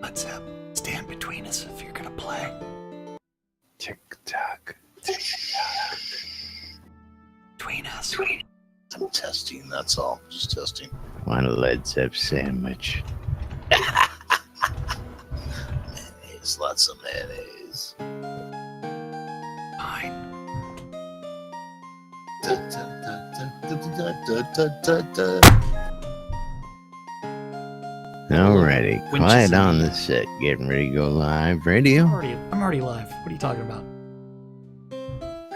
Let's stand between us if you're gonna play. Tick-tock, tick-tock. Between us. I'm testing, that's all. Just testing. Want a Led Zepp sandwich? Mayonnaise, lots of mayonnaise. Fine. Alrighty, When quiet she's on in the set. Getting ready to go live. Radio? I'm already live. What are you talking about?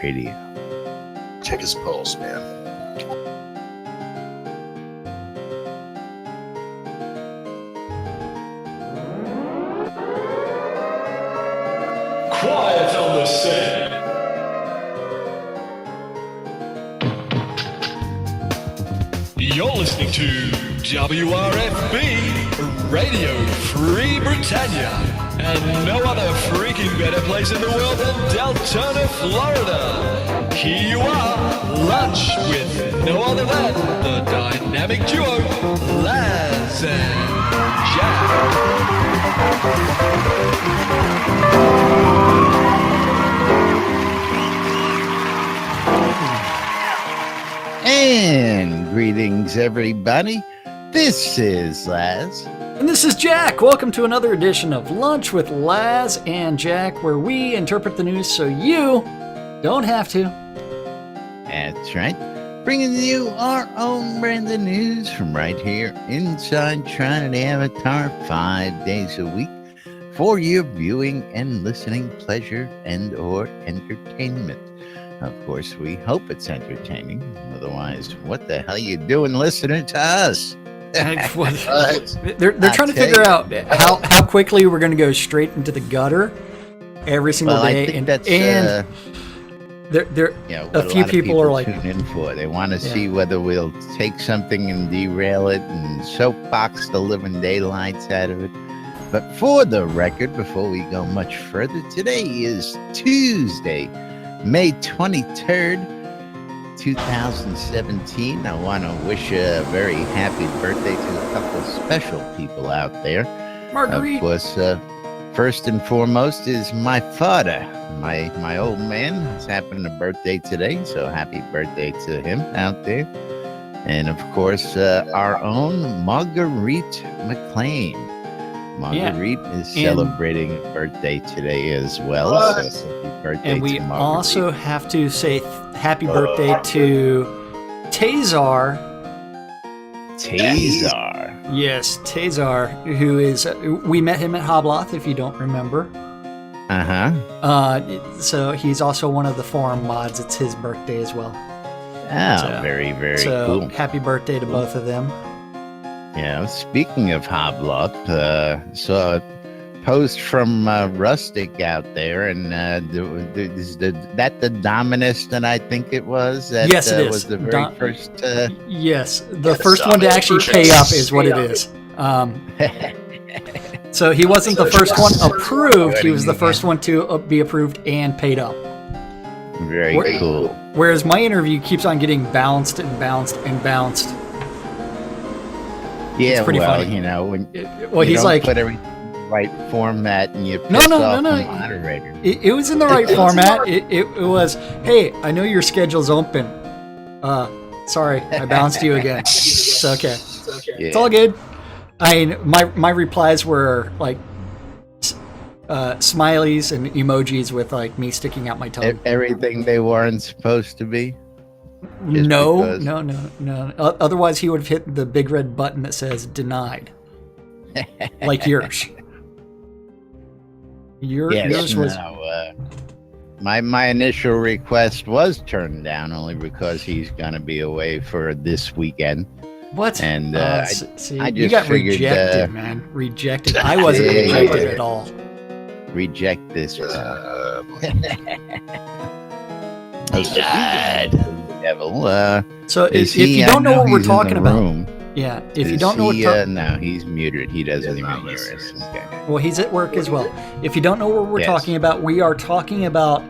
Radio. Check his pulse, man. Quiet on the set. You're listening to WRFB Radio Free Britannia, and no other freaking better place in the world than Deltona, Florida. Here you are, lunch with no other than the dynamic duo Laz and And greetings, everybody. This is Laz. And this is Jack. Welcome to another edition of Lunch with Laz and Jack, where we interpret the news so you don't have to. That's right. Bringing you our own brand of news from right here inside Trinity Avatar 5 days a week for your viewing and listening pleasure and or entertainment. Of course, we hope it's entertaining. Otherwise, what the hell you doing listening to us? They're trying to figure out how quickly we're going to go straight into the gutter every single day. I think that's a few people are like tune in for. They want to see whether we'll take something and derail it and soapbox the living daylights out of it. But for the record, before we go much further, today is Tuesday, May 23rd, 2017. I want to wish a very happy birthday to a couple of special people out there. Marguerite. Of course, first and foremost is my father. My old man is having a birthday today, so happy birthday to him out there. And of course, our own Marguerite McLean. Marguerite is celebrating a birthday today as well. So happy birthday and we to Marguerite. also have to say happy birthday to Tazar. Tazar. Yes, Tazar, who is, we met him at Hobloth, if you don't remember. So he's also one of the forum mods. It's his birthday as well. Very, very so cool. Happy birthday to both of them. Yeah, speaking of Hobloth, saw a post from Rustic out there, and is that the Dominus that I think it was? That, yes, it is. Was the very first. Yes, the first one to actually pay up is what it is. So he wasn't the first one approved. He was the first one to be approved and paid up. Very cool. Whereas my interview keeps on getting bounced and bounced and bounced. Yeah, it's pretty funny. You know, when he's don't like, put everything in the right format and you piss off the moderator. It was in the right format. It was, hey, I know your schedule's open. Sorry, I bounced you again. It's okay. Yeah. It's all good. I mean, my replies were like smileys and emojis with like me sticking out my tongue. Everything they weren't supposed to be. No. Otherwise, he would have hit the big red button that says denied, like yours. Yours was. No, my initial request was turned down only because he's going to be away for this weekend. What? And I just you got figured, rejected, man. Rejected. I wasn't rejected at all. Reject this. Devil. So if you don't know what we're talking about, if you don't know what no, he's muted. He doesn't even hear us. Okay. Well, he's at work as well. If you don't know what we're talking about, we are talking about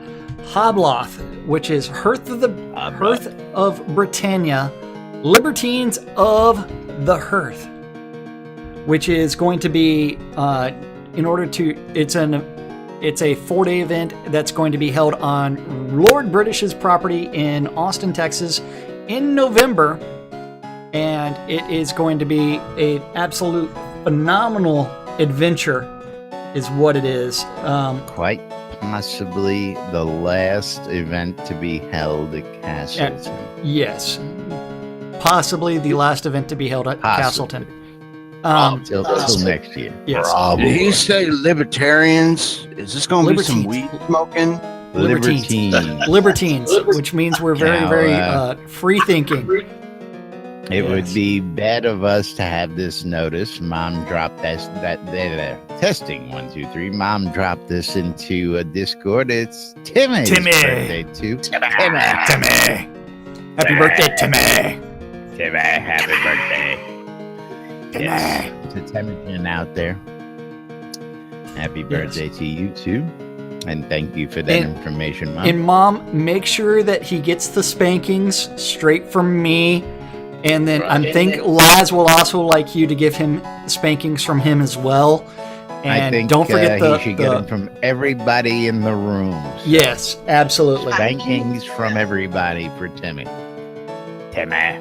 Hobloth, which is Hearth of Britannia, Libertines of the Hearth, which is going to be in order to, it's a 4-day event that's going to be held on Lord British's property in Austin, Texas in November. And it is going to be an absolute phenomenal adventure is what it is. Quite possibly the last event to be held at Castleton. Yes. Possibly the last event to be held at Castleton. Till next year. Yes. Did he say libertarians? Is this going to be some weed smoking? Libertines, which means we're very free thinking. It would be bad of us to have this notice. Mom dropped that testing 1, 2, 3. Mom dropped this into a Discord. It's Timmy's birthday too. Timmy. Happy birthday, Timmy. Timmy, happy birthday. Yes, to Temujin out there. Happy birthday to you too. And thank you for that information, Mom. And Mom, make sure that he gets the spankings straight from me. And then I think Laz will also like you to give him spankings from him as well. And I think don't forget he should get them from everybody in the room. So. Yes, absolutely. Spankings from everybody for Timmy. Timmy.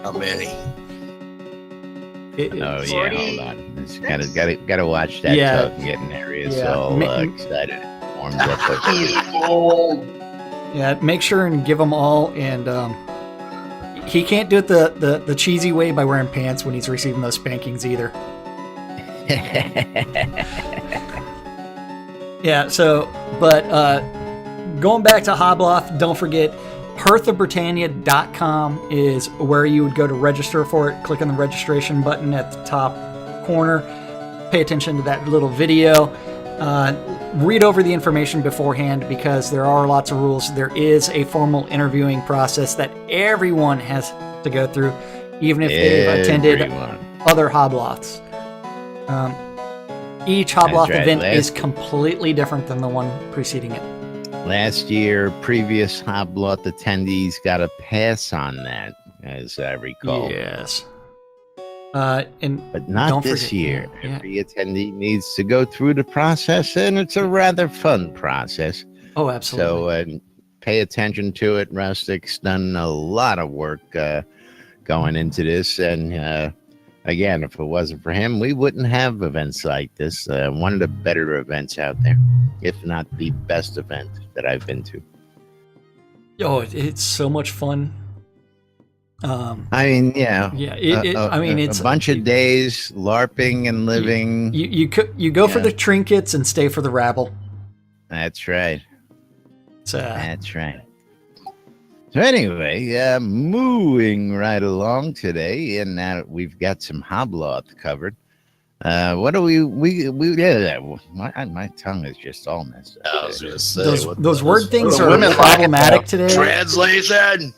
How many? Oh yeah, hold on. Gotta watch that talk and get in areas all excited and warmed up. Yeah, make sure and give them all. And he can't do it the cheesy way by wearing pants when he's receiving those spankings either. Yeah. So, but going back to Hobloth, don't forget. hearthofbritannia.com is where you would go to register for it. Click on the registration button at the top corner. Pay attention to that little video. Read over the information beforehand because there are lots of rules. There is a formal interviewing process that everyone has to go through, even if they've attended other Hobloths. Each Hobloth event is completely different than the one preceding it. Last year, previous Hobloth attendees got a pass on that, as I recall. Yes. But not this year. Every attendee needs to go through the process, and it's a rather fun process. Oh, absolutely. So pay attention to it. Rustic's done a lot of work going into this, and again, if it wasn't for him, we wouldn't have events like this. One of the better events out there, if not the best event that I've been to. Oh, it's so much fun. I mean, it's a bunch of days LARPing and living. You go for the trinkets and stay for the rabble. That's right. That's right. So anyway, moving right along today, and now that we've got some Hobloth covered. What do we my tongue is just all messed up. I was gonna say, those word things are problematic today. Translation.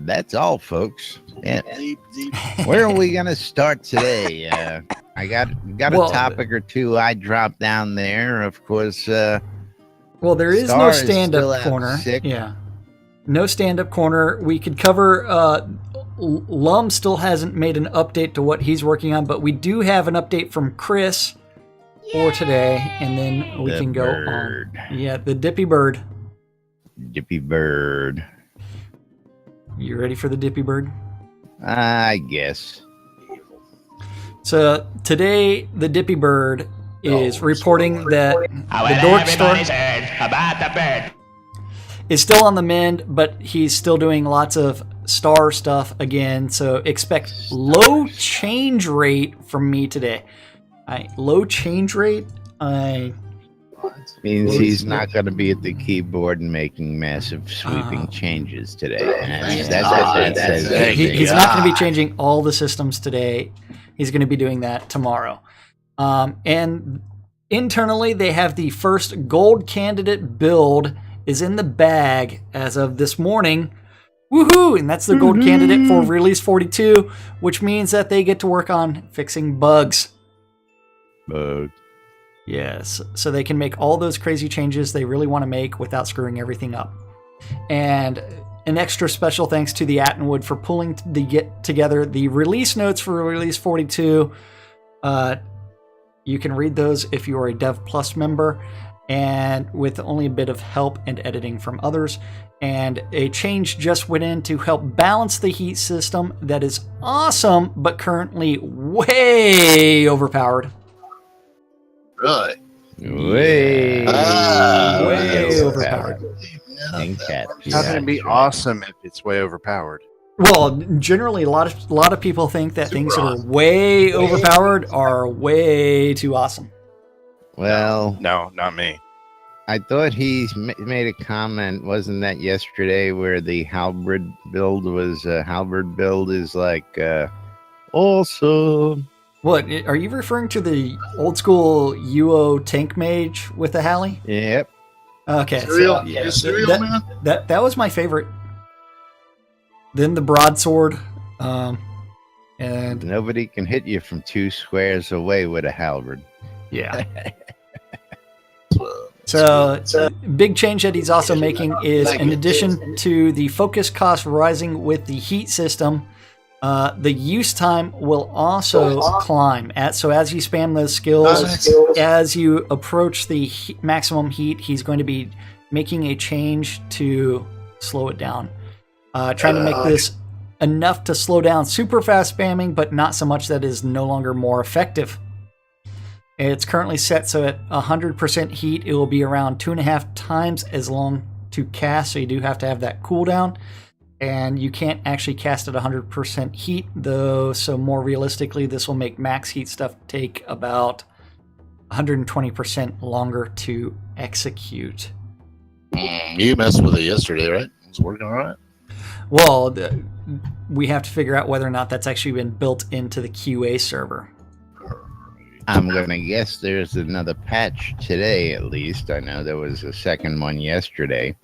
That's all, folks. Yeah. Where are we gonna start today? I got a topic or two I dropped down there. Of course. Well, there is Starr no stand-up corner. Yeah, no stand-up corner. We could cover. Lum still hasn't made an update to what he's working on, but we do have an update from Chris for today, and then we can go on. Yeah, the Dippy Bird. Dippy Bird. You ready for the Dippy Bird? I guess. So today, the Dippy Bird is reporting that the Dork Store is still on the mend, but he's still doing lots of Starr stuff again. So expect low change rate from me today. Low change rate? Means he's not going to be at the keyboard and making massive sweeping changes today. That's what that says. He's not going to be changing all the systems today. He's going to be doing that tomorrow. And internally, they have the first gold candidate build is in the bag as of this morning. Woohoo! And that's the gold candidate for release 42, which means that they get to work on fixing bugs. Yes, so they can make all those crazy changes they really want to make without screwing everything up. And an extra special thanks to the Attenwood for pulling together the release notes for Release 42. You can read those if you are a Dev Plus member, and with only a bit of help and editing from others. And a change just went in to help balance the heat system that is awesome, but currently way overpowered. Really? Way, way overpowered. How can it be awesome if it's way overpowered? Well, generally, a lot of people think that things that are way overpowered are way too awesome. Well, No, not me. I thought he made a comment, wasn't that yesterday, where the halberd build is like awesome. What, are you referring to the old school UO tank mage with the Halley? Yep. Okay, Cereal? so Yeah, cereal, man? that was my favorite. Then the broadsword, and Nobody can hit you from 2 squares away with a halberd. yeah. So, big change that he's also making is, in addition to the focus cost rising with the heat system, the use time will also climb. So as you spam those skills, as you approach the maximum heat, he's going to be making a change to slow it down. Trying to make this enough to slow down super fast spamming, but not so much that is no longer more effective. It's currently set so at 100% heat, it will be around 2.5 times as long to cast, so you do have to have that cooldown. And you can't actually cast at 100% heat, though, so more realistically, this will make max heat stuff take about 120% longer to execute. You messed with it yesterday, right? It's working all right? Well, we have to figure out whether or not that's actually been built into the QA server. I'm going to guess there's another patch today, at least. I know there was a second one yesterday.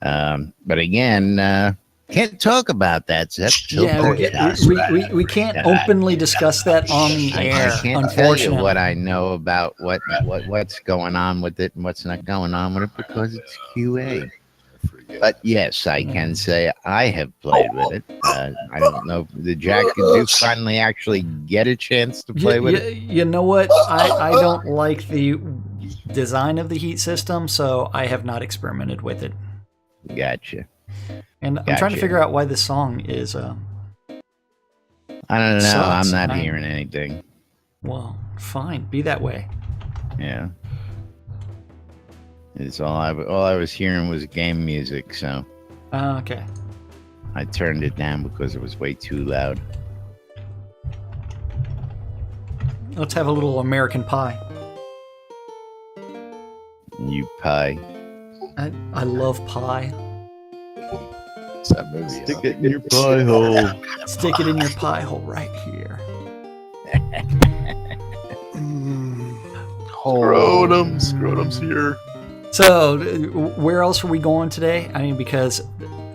But again, can't talk about that, Seth. Yeah, we can't openly discuss that on the air, I can't tell you what I know about what's going on with it and what's not going on with it because it's QA. But yes, I can say I have played with it. I don't know. Did Jack finally actually get a chance to play with it? You know what? I don't like the design of the heat system, so I have not experimented with it. Gotcha. And I'm trying to figure out why this song is. I don't know. I'm not hearing anything. Well, fine. Be that way. Yeah. It's all I was hearing was game music, so. Okay. I turned it down because it was way too loud. Let's have a little American Pie. You pie. I love pie. It's that movie. Stick it in your pie hole. Stick it in your pie hole right here. Scrotum's here. So, where else are we going today? I mean, because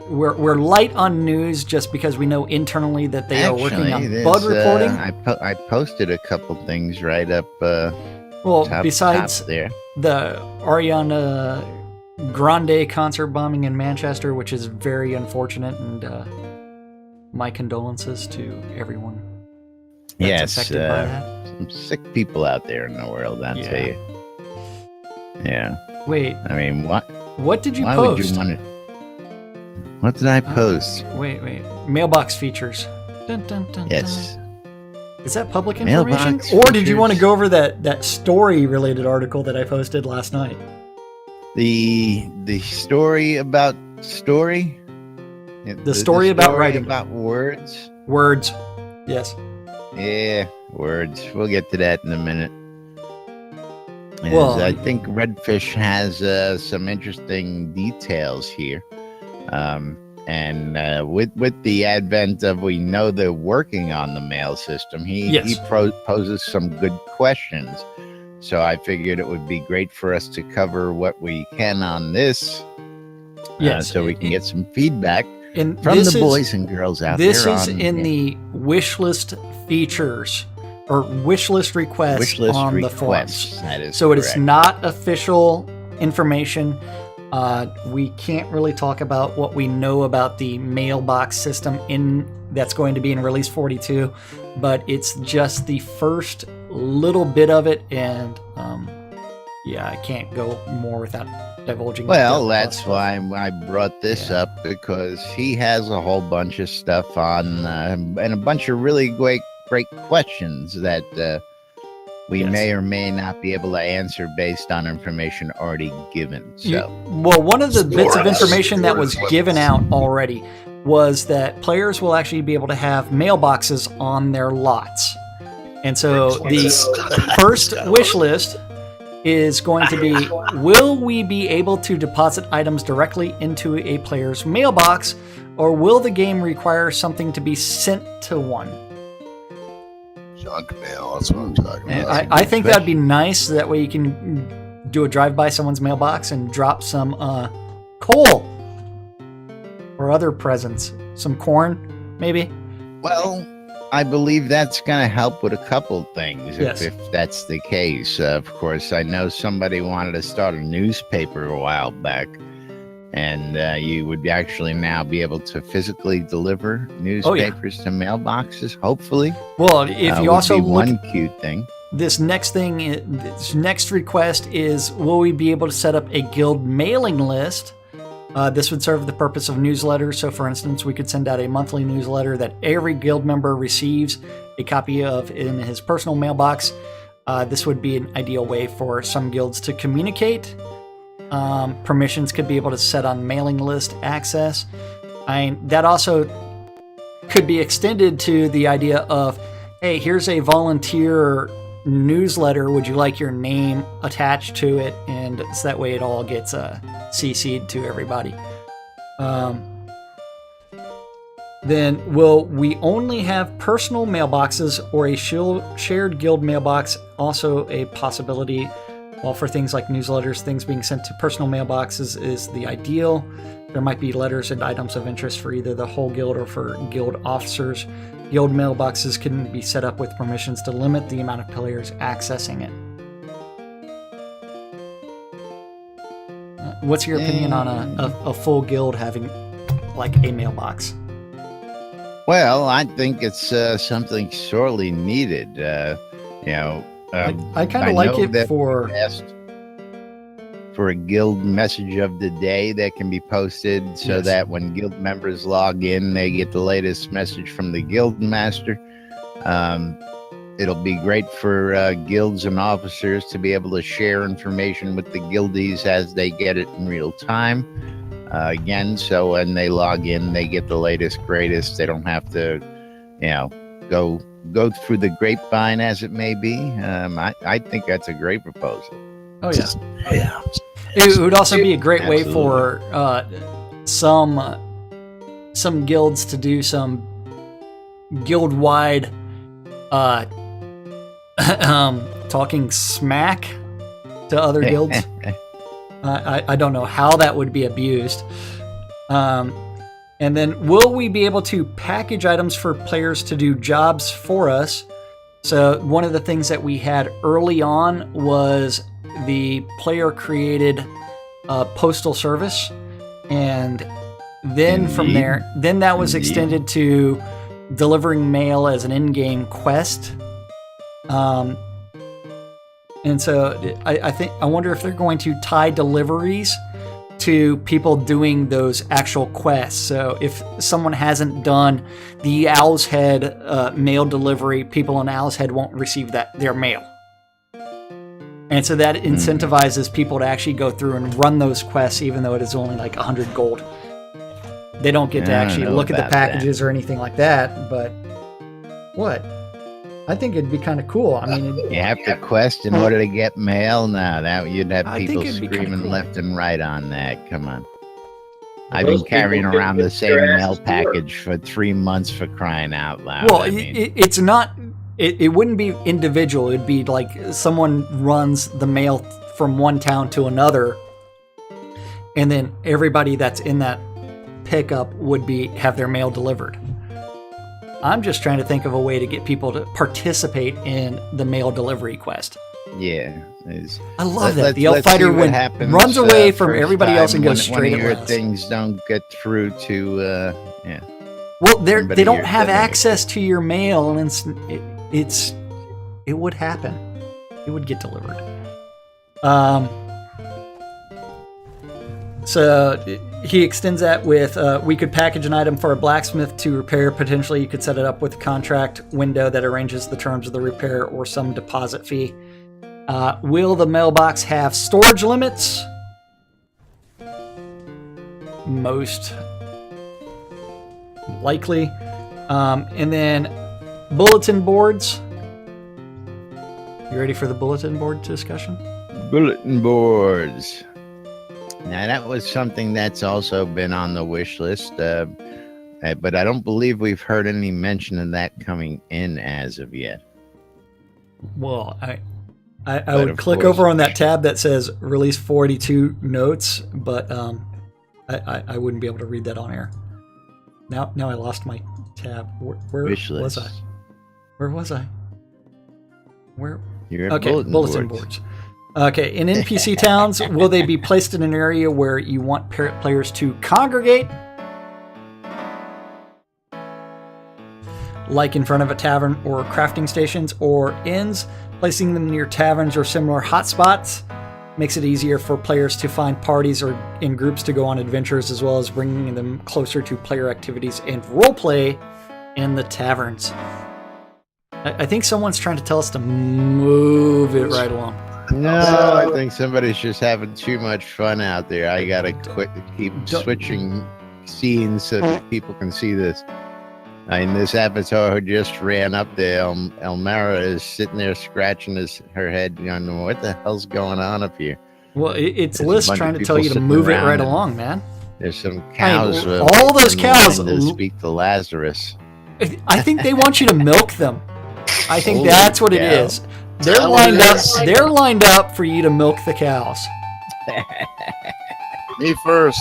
we're light on news just because we know internally that they are working on bug reporting. I posted a couple things right up. Besides top there, the Ariana Grande concert bombing in Manchester, which is very unfortunate, and my condolences to everyone that's affected by that. Some sick people out there in the world, I'll tell you. Yeah. Wait. I mean, what? What did you why post? Would you want to, what did I post? Wait. Mailbox features. Dun, dun, dun, Yes. dun. Is that public information? Mailbox or did you features. want to go over that story-related article that I posted last night? The story about story? The story about writing. About words? Words. Yes. Yeah, words. We'll get to that in a minute. Well, I think Redfish has some interesting details here. And with the advent of, we know they're working on the mail system, he poses some good questions. So I figured it would be great for us to cover what we can on this. So we can get some feedback from the boys and girls out there. This is in the wish list features or wish list requests on the forums. That is so correct. It is not official information. We can't really talk about what we know about the mailbox system that's going to be in release 42, but it's just the first little bit of it, and I can't go more without divulging. Well, that's why I brought this up, because he has a whole bunch of stuff on and a bunch of really great questions that we may or may not be able to answer based on information already given. So, one of the bits of information that was given out already was that players will actually be able to have mailboxes on their lots. And so the first wish list is going to be, will we be able to deposit items directly into a player's mailbox, or will the game require something to be sent to one? Junk mail, that's what I'm talking about. I think that'd be nice. That way you can do a drive-by someone's mailbox and drop some coal or other presents. Some corn, maybe? Well, I believe that's going to help with a couple things, if that's the case. Of course, I know somebody wanted to start a newspaper a while back, and you would actually now be able to physically deliver newspapers to mailboxes, hopefully. Well, if you also look, one cute thing. This next request is, will we be able to set up a guild mailing list? This would serve the purpose of newsletters. So, for instance, we could send out a monthly newsletter that every guild member receives a copy of in his personal mailbox. This would be an ideal way for some guilds to communicate. Permissions could be able to set on mailing list access. That also could be extended to the idea of, hey, here's a volunteer newsletter. Would you like your name attached to it? And so that way it all gets CC'd to everybody. Then will we only have personal mailboxes, or a shared guild mailbox also a possibility? Well, for things like newsletters, things being sent to personal mailboxes is the ideal. There might be letters and items of interest for either the whole guild or for guild officers. Guild mailboxes can be set up with permissions to limit the amount of players accessing it. What's your opinion on a full guild having like a mailbox? Well, I think it's something sorely needed. I kind of like it for a guild message of the day that can be posted, so that when guild members log in, they get the latest message from the guild master. It'll be great for guilds and officers to be able to share information with the guildies as they get it in real time. So when they log in, they get the latest, greatest. They don't have to, go through the grapevine, as it may be. I think that's a great proposal. Oh yeah. It would also be a great way for some guilds to do some guild-wide talking smack to other guilds. I don't know how that would be abused. And then, will we be able to package items for players to do jobs for us? So one of the things that we had early on was the player created postal service, and then from there, that was extended to delivering mail as an in-game quest. And so I wonder if they're going to tie deliveries to people doing those actual quests. So if someone hasn't done the Owl's Head mail delivery, people in Owl's Head won't receive their mail. And so that incentivizes people to actually go through and run those quests, even though it is only like 100 gold. They don't get to actually look at the packages or anything like that, but what? I think it'd be kind of cool. I mean, you have to quest in order to get mail. Now that you'd have people screaming left and right on that. Come on. I've been carrying around the same mail package for 3 months, for crying out loud. Well, it's not. It wouldn't be individual. It'd be like someone runs the mail from one town to another, and then everybody that's in that pickup would have their mail delivered. I'm just trying to think of a way to get people to participate in the mail delivery quest. Yeah. I love that. The elf fighter runs away from everybody else and goes straight at your Laz. things don't get through to, yeah. Well, they don't have access to your mail, and it would happen. It would get delivered. So he extends that with, we could package an item for a blacksmith to repair. Potentially, you could set it up with a contract window that arranges the terms of the repair or some deposit fee. Will the mailbox have storage limits? Most likely. And then bulletin boards. You ready for the bulletin board discussion? Bulletin boards. Now, that was something that's also been on the wish list, but I don't believe we've heard any mention of that coming in as of yet. Well, I would click over on that tab that says release 42 notes, but I wouldn't be able to read that on air. Now I lost my tab. Where was I? Where was I? Where? You're at bulletin boards. Okay, in NPC towns, will they be placed in an area where you want players to congregate? Like in front of a tavern or crafting stations or inns, placing them near taverns or similar hotspots makes it easier for players to find parties or in groups to go on adventures, as well as bringing them closer to player activities and roleplay in the taverns. I think someone's trying to tell us to move it right along. No, I think somebody's just having too much fun out there. I gotta keep switching scenes so that people can see this. And this avatar who just ran up there, Elmira, is sitting there scratching her head, going, "What the hell's going on up here?" Well, it's Liz trying to tell you to move it right along, man. There's some cows. All those cows to speak to Lazarus. I think they want you to milk them. I think that's what it is. They're lined up for you to milk the cows. Me first.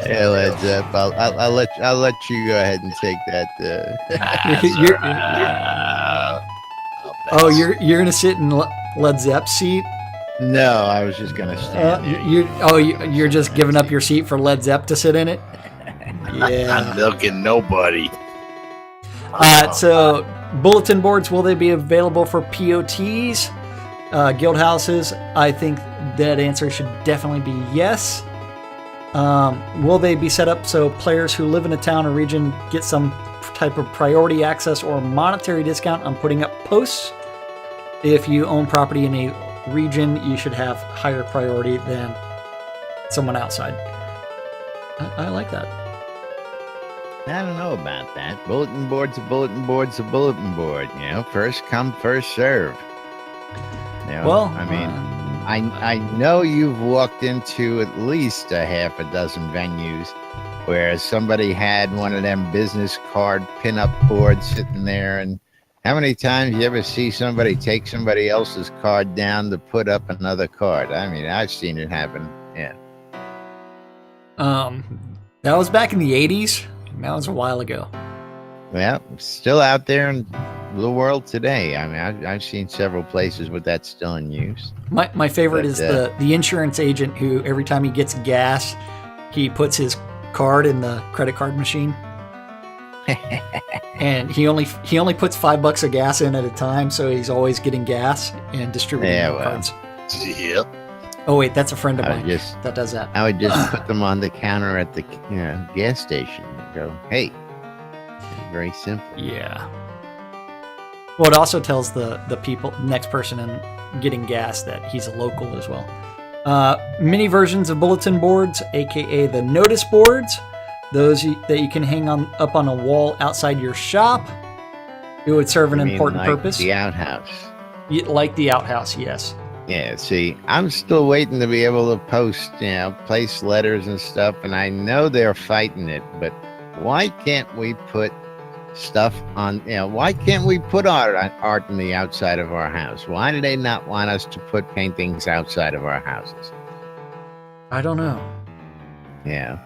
Yeah, Laz, I'll let you go ahead and take that. You're gonna sit in Led Zepp's seat? No, I was just gonna stand. You're just giving up your seat for Led Zepp to sit in it? Yeah. I'm milking nobody. So bulletin boards, will they be available for POTs? Guild houses? I think that answer should definitely be yes. Will they be set up so players who live in a town or region get some type of priority access or monetary discount on putting up posts? If you own property in a region, you should have higher priority than someone outside. I like that. I don't know about that. Bulletin board's a bulletin board's a bulletin board. You know, first come, first serve. You know, Well, I mean, I know you've walked into at least a half a dozen venues where somebody had one of them business card pin-up boards sitting there, and how many times you ever see somebody take somebody else's card down to put up another card? I mean, I've seen it happen. Yeah. That was back in the 80s. That was a while ago. Well, still out there in the world today. I mean, I've seen several places where that's still in use. My favorite is the insurance agent who every time he gets gas, he puts his card in the credit card machine. And he only puts $5 of gas in at a time, so he's always getting gas and distributing cards. Yep. Oh wait, that's a friend of mine that does that. I would just put them on the counter at the gas station and go, "Hey." Very simple. Yeah. Well, it also tells the people, next person in getting gas, that he's a local as well. Mini versions of bulletin boards, aka the notice boards, those that you can hang up on a wall outside your shop. It would serve an important purpose. The outhouse. Like the outhouse, yes. Yeah, see, I'm still waiting to be able to post, place letters and stuff, and I know they're fighting it, but why can't we put stuff on, why can't we put art in the outside of our house? Why do they not want us to put paintings outside of our houses? I don't know. Yeah.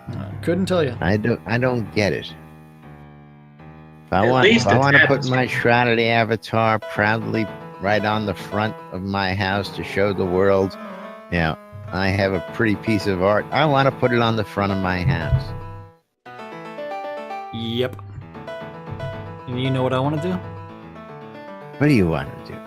Couldn't tell you. I don't get it. I want to put my shrouded avatar proudly right on the front of my house to show the world, I have a pretty piece of art. I want to put it on the front of my house. Yep. And you know what I want to do? What do you want to do?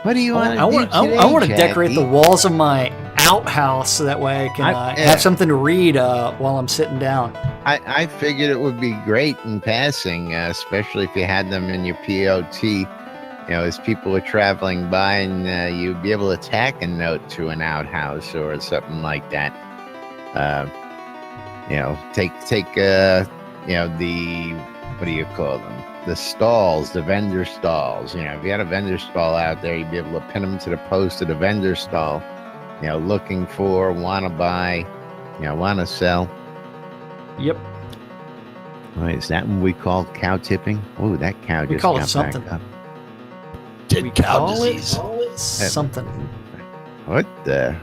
What do you want to do today, I want to Jackie? decorate the walls of my outhouse so that way I can have something to read while I'm sitting down. I figured it would be great in passing, especially if you had them in your POT. As people are traveling by, and you'd be able to tack a note to an outhouse or something like that. Take the what do you call them? The stalls, the vendor stalls. If you had a vendor stall out there, you'd be able to pin them to the post of the vendor stall. Looking for, want to buy, want to sell. Yep. Wait, is that what we call cow tipping? Oh, that cow just call it got something. back up. Dead cow disease. Something. What the?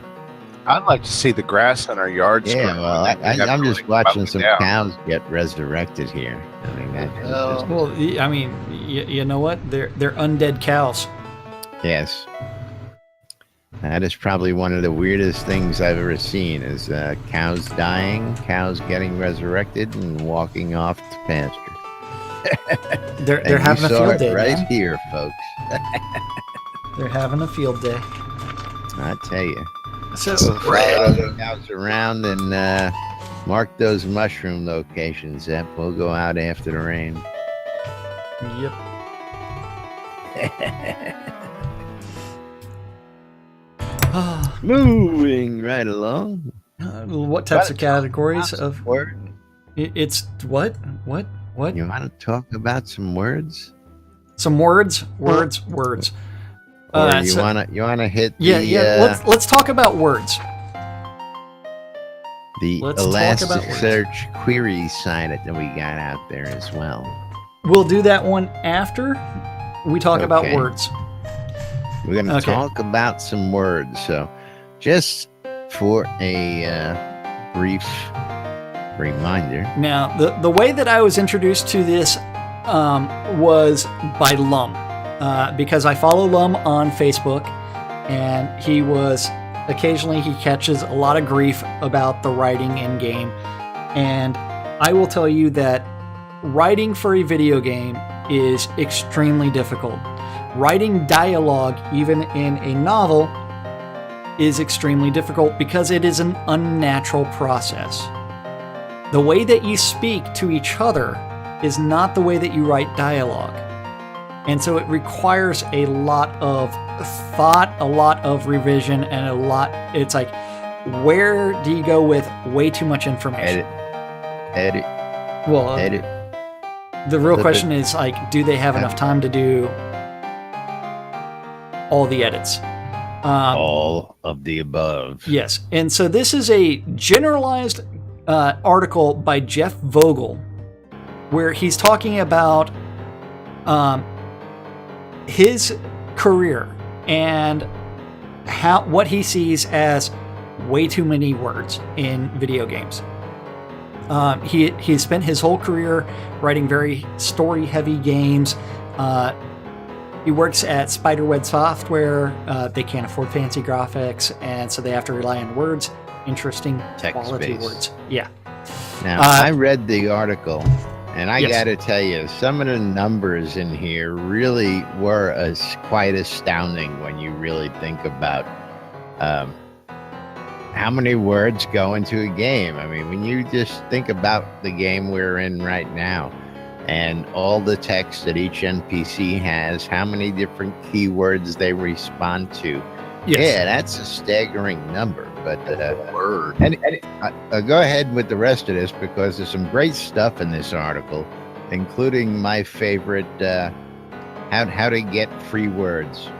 I'd like to see the grass in our yards. Yeah, well, I'm just watching some cows get resurrected here. I mean, Well, I mean, you know what? They're undead cows. Yes. That is probably one of the weirdest things I've ever seen is cows dying, cows getting resurrected, and walking off to pasture. They're having a field day, right man. here, folks. They're having a field day. I tell you. So Follow the cows around and mark those mushroom locations. Zep. We'll go out after the rain. Yep. Moving right along. What types of categories of word? It's what? You want to talk about some words? Some words. Or you wanna hit the Let's talk about words. the Let's talk about words. Elasticsearch query site that we got out there as well. We'll do that one after we talk about Okay. words. We're going to Okay. talk about some words. So, just for a brief reminder. Now, the way that I was introduced to this was by Lum, because I follow Lum on Facebook, and occasionally he catches a lot of grief about the writing in game, and I will tell you that writing for a video game is extremely difficult. Writing dialogue, even in a novel, is extremely difficult because it is an unnatural process. The way that you speak to each other is not the way that you write dialogue. And so it requires a lot of thought, a lot of revision, and it's like, where do you go with way too much information? Edit. Well, Edit. the real question is, like, do they have enough time to do all the edits? All of the above. Yes. And so this is a generalized article by Jeff Vogel, where he's talking about his career and what he sees as way too many words in video games. He spent his whole career writing very story-heavy games. He works at Spiderweb Software. They can't afford fancy graphics, and so they have to rely on words, interesting quality Text-based. words. Yeah. Now, I read the article, and I Yes. got to tell you, some of the numbers in here really were quite astounding when you really think about how many words go into a game. I mean, when you just think about the game we're in right now, and all the text that each NPC has, how many different keywords they respond to. Yes. Yeah, that's a staggering number. But and go ahead with the rest of this, because there's some great stuff in this article, including my favorite, how to get free words.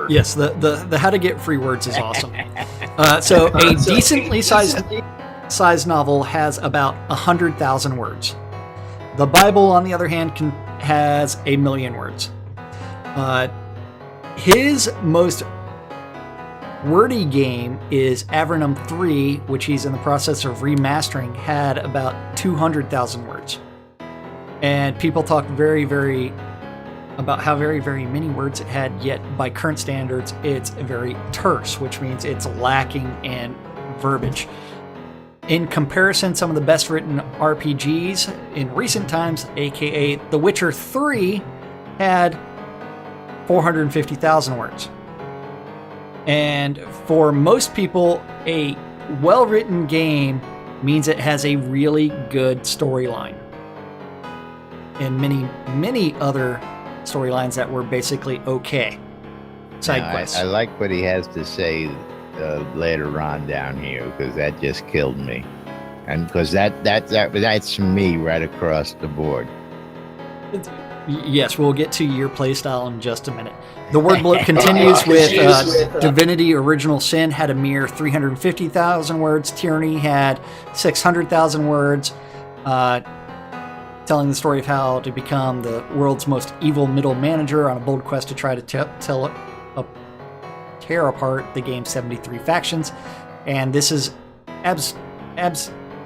Yes, the how to get free words is awesome. So a decently sized novel has about 100,000 words. The Bible, on the other hand, has 1 million words. His most wordy game is Avernum 3, which he's in the process of remastering, had about 200,000 words. And people talk about how very, very many words it had, yet by current standards, it's very terse, which means it's lacking in verbiage. In comparison, some of the best written RPGs in recent times, aka The Witcher 3, had 450,000 words. And for most people, a well-written game means it has a really good storyline. And many other storylines that were basically okay. Side quests. I like what he has to say later on down here, because that just killed me, and because that's me right across the board. Yes, we'll get to your playstyle in just a minute. The word bloat continues with Divinity Original Sin had a mere 350,000 words. Tyranny had 600,000 words, telling the story of how to become the world's most evil middle manager on a bold quest to try to tear apart the game's 73 factions. And this is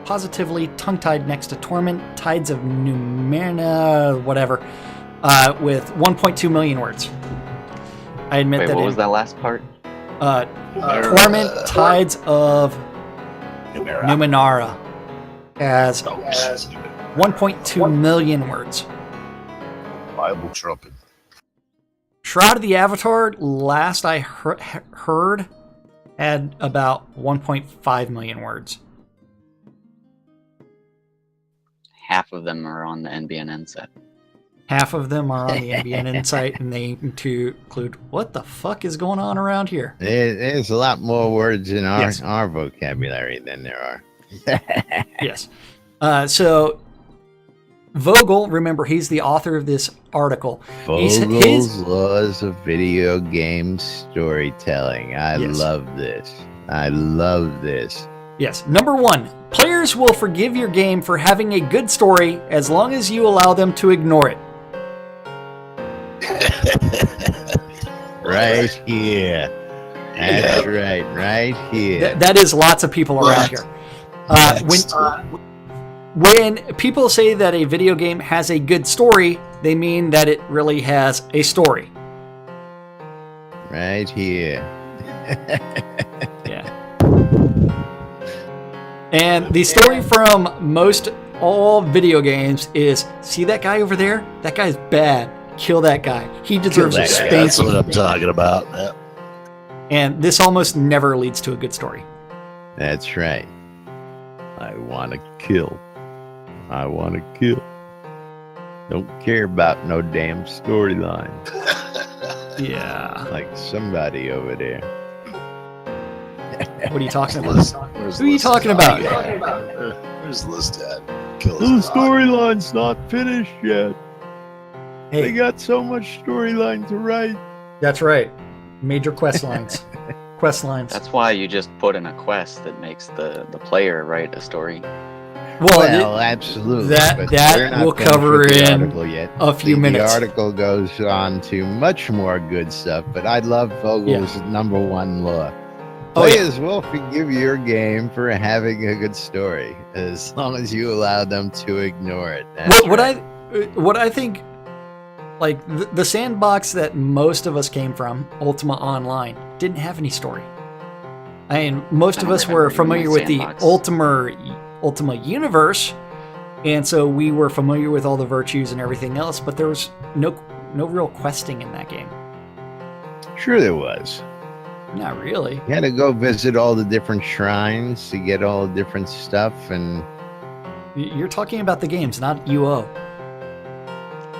positively tongue-tied next to Torment, Tides of Numenera, whatever, with 1.2 million words. I admit that. What was that last part? Torment, Tides of Numenera has 1.2 million words. Bible trumpet. Shroud of the Avatar, last I heard, had about 1.5 million words. Half of them are on the NBN site. Half of them are on the NBN site, and they include what the fuck is going on around here. There's a lot more words in our vocabulary than there are. Yes. So Vogel, remember, he's the author of this article. Vogel's Laws of Video Game Storytelling. I love this. Yes. Number 1, players will forgive your game for having a good story as long as you allow them to ignore it. Right here. That's right here. That is lots of people around here. When people say that a video game has a good story, they mean that it really has a story. Right here. Yeah. And the story from most all video games is, see that guy over there? That guy's bad. Kill that guy. He deserves a spanking. That's what I'm talking about. Yeah. And this almost never leads to a good story. That's right. I want to kill. Don't care about no damn storyline. Yeah. Like somebody over there. What are you talking about? Who are you talking about? Where's the list at? Kill The storyline's not finished yet. Hey, They got so much storyline to write. that's right. Major quest lines. That's why you just put in a quest that makes the player write a story. Well, absolutely. that but that we're not we'll finished cover with the in article yet. a few minutes. The article goes on to much more good stuff, but I love Vogel's number 1 law. Oh, yeah. Players will forgive your game for having a good story as long as you allow them to ignore it. What I think, like the sandbox that most of us came from, Ultima Online, didn't have any story. I mean, most of us were familiar with the Ultima universe, and so we were familiar with all the virtues and everything else, but there was no real questing in that game. Sure there was. Not really. You had to go visit all the different shrines to get all the different stuff, and You're talking about the games, not UO.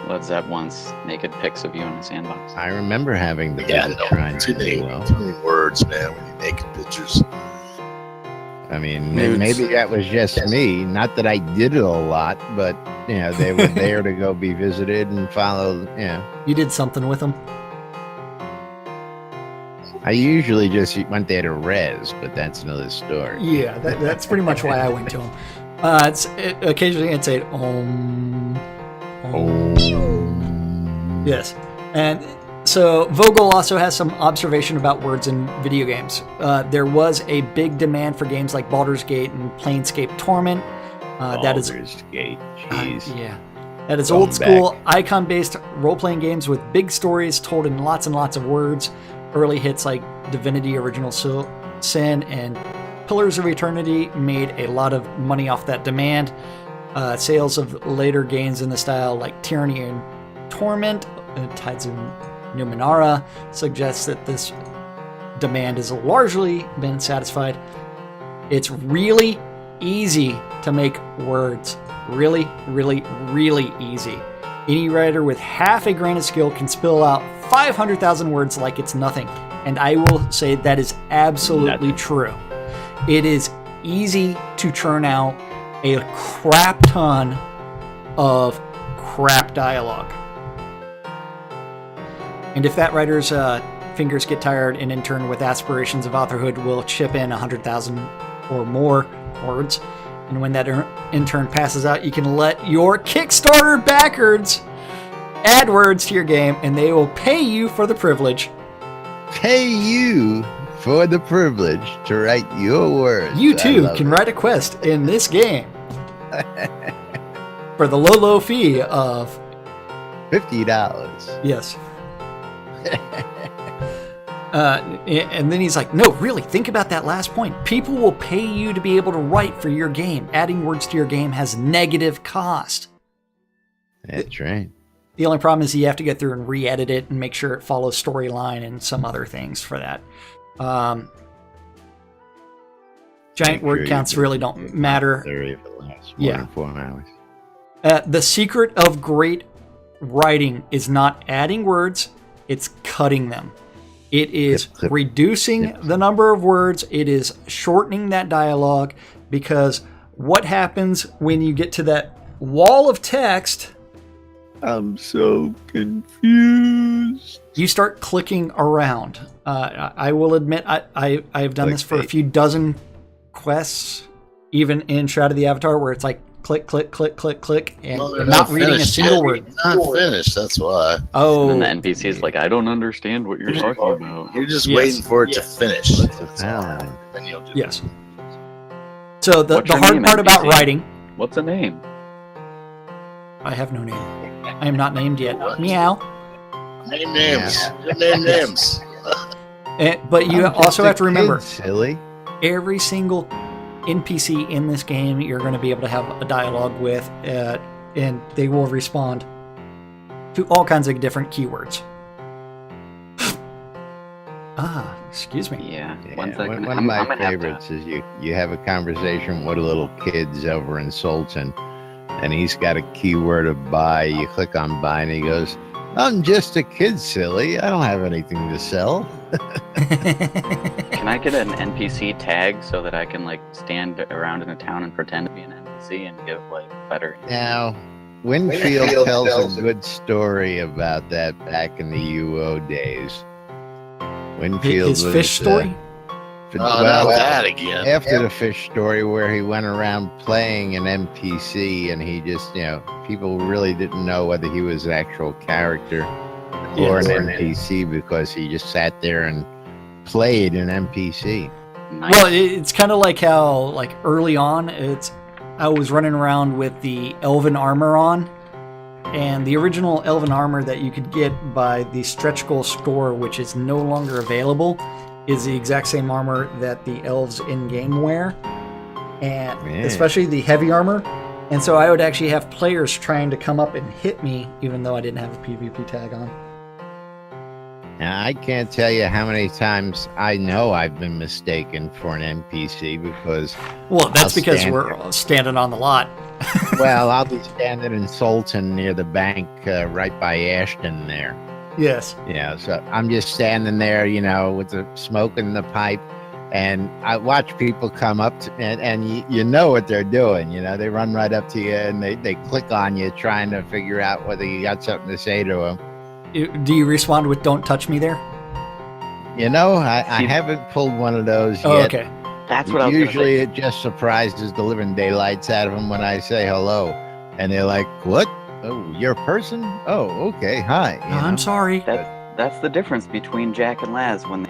Was that once naked pics of you in a sandbox? I remember having the visit shrines Too as many words, man, when you make pictures. I mean, maybe that was just me. Not that I did it a lot, but they were there to go be visited and follow. You did something with them. I usually just went there to res, but that's another story. Yeah, that's pretty much why I went to them. Occasionally I'd say Om. Yes, and so Vogel also has some observation about words in video games. There was a big demand for games like Baldur's Gate and Planescape Torment. Baldur's Gate, jeez. Yeah. That is old school, icon-based role-playing games with big stories told in lots and lots of words. Early hits like Divinity Original Sin and Pillars of Eternity made a lot of money off that demand. Sales of later games in the style like Tyranny and Torment, Tides of Numenera, suggests that this demand has largely been satisfied. It's really easy to make words. Really, really, really easy. Any writer with half a grain of skill can spill out 500,000 words like it's nothing. And I will say that is absolutely true. It is easy to churn out a crap ton of crap dialogue. And if that writer's fingers get tired, an intern with aspirations of authorhood will chip in 100,000 or more words. And when that intern passes out, you can let your Kickstarter backers add words to your game, and they will pay you for the privilege. Pay you for the privilege to write your words. You too can write a quest in this game for the low fee of $50. Yes. And then he's like, no, really, think about that last point. People will pay you to be able to write for your game. Adding words to your game has negative cost. That's right. The only problem is you have to go through and re-edit it and make sure it follows storyline and some other things for that. Giant word counts really don't matter. More than 4 hours. The secret of great writing is not adding words, it's cutting them. It is reducing the number of words. It is shortening that dialogue, because what happens when you get to that wall of text? I'm so confused. You start clicking around. I will admit, I've done this for a few dozen quests, even in Shroud of the Avatar, where it's like click, click, click, click, click, and not reading a single word. Not finished, that's why. Oh. And then the NPC is like, I don't understand what you're talking about. You're just waiting for it to finish. Then you'll do Yes. So the your hard name, part about NPC? writing... What's a name? I have no name. I am not named yet. Meow. Name names. Name names. But you also have to remember, silly. every single NPC in this game you're going to be able to have a dialogue with, and they will respond to all kinds of different keywords. Excuse me. Yeah. One second. One of my favorites is you have a conversation with a little kid's over in Sultan, and he's got a keyword of buy. You click on buy, and he goes, I'm just a kid, silly. I don't have anything to sell. Can I get an NPC tag so that I can like stand around in a town and pretend to be an NPC and give like better? Now, Winfield tells a good story about that back in the UO days. Winfield His was, fish story? Not that again. After the fish story, where he went around playing an NPC, and he just, people really didn't know whether he was an actual character or an NPC, because he just sat there and played an NPC. Nice. Well, it's kind of like how, like, early on, I was running around with the Elven armor on, and the original Elven armor that you could get by the Stretch Goal store, which is no longer available, is the exact same armor that the elves in-game wear, and especially the heavy armor. And so I would actually have players trying to come up and hit me, even though I didn't have a PvP tag on. Now, I can't tell you how many times I know I've been mistaken for an NPC, because... Well, that's because we're standing on the lot. Well, I'll be standing in Sultan near the bank right by Ashton there. Yes. Yeah, so I'm just standing there, with the smoke in the pipe, and I watch people come up and you know what they're doing. They run right up to you and they click on you, trying to figure out whether you got something to say to them. Do you respond with "Don't touch me" there? I haven't pulled one of those yet. Oh, okay. That's what I was Usually it just surprises the living daylights out of them when I say hello, and they're like, "What? Oh, you're a person? Oh, okay. Hi." I'm sorry. That's the difference between Jack and Laz. When